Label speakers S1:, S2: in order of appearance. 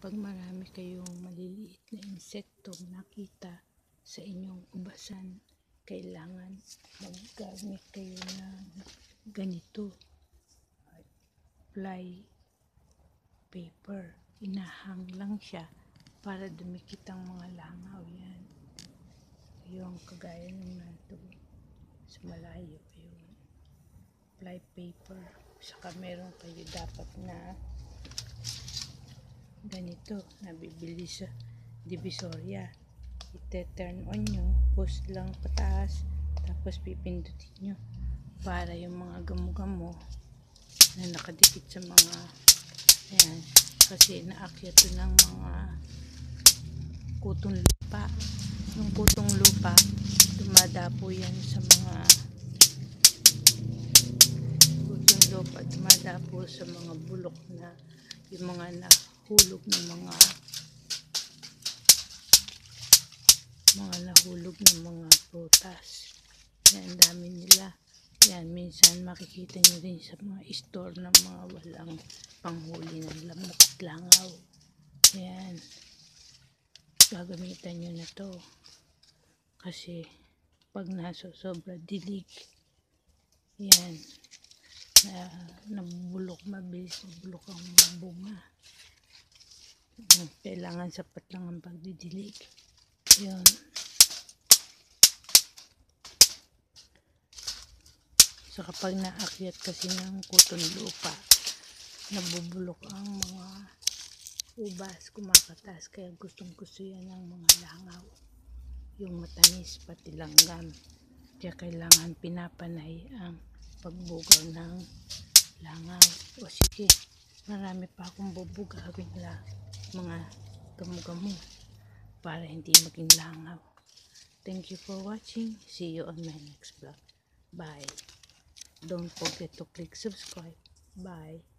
S1: Kapag marami kayong maliliit na insektong nakita sa inyong ubasan, kailangan maggamit kayo ng ganito, fly paper. Inahang lang siya para dumikit ang mga langaw. Yan yung kagaya ng nato sa malayo, yung fly paper. Saka meron kayo dapat na ganito, nabibili sa Divisoria. Ite-turn on nyo, push lang pataas, tapos pipindutin nyo para yung mga gamo-gamo na nakadikit sa mga ayan, kasi naakyat to ng mga kutong lupa. Yung kutong lupa, dumadapo yan sa mga kutong lupa, dumadapo sa mga bulok na yung mga nahulog ng mga nahulog ng mga prutas. Yan, dami nila. Yan, minsan makikita nyo rin sa mga store ng mga walang panghuli ng lamok at langaw. Yan, gagamitan nyo na to kasi pag sobra dilig, yan, nabulok, mabilis nabulok ang mga bunga. Kailangan sapat lang ang pagdidilig. Yun. So kapag naakyat kasi ng kutong lupa, nabubulok ang mga ubas, kumakatas, kaya gustong gusto yan ng mga langaw, yung matamis pati langgam. Kaya kailangan pinapanay ang pagbugaw ng langaw. O sige, marami pa akong bubugawin lang mga gamo-gamo para hindi maging langaw. Thank you for watching. See you on my next vlog. Bye. Don't forget to click subscribe. Bye.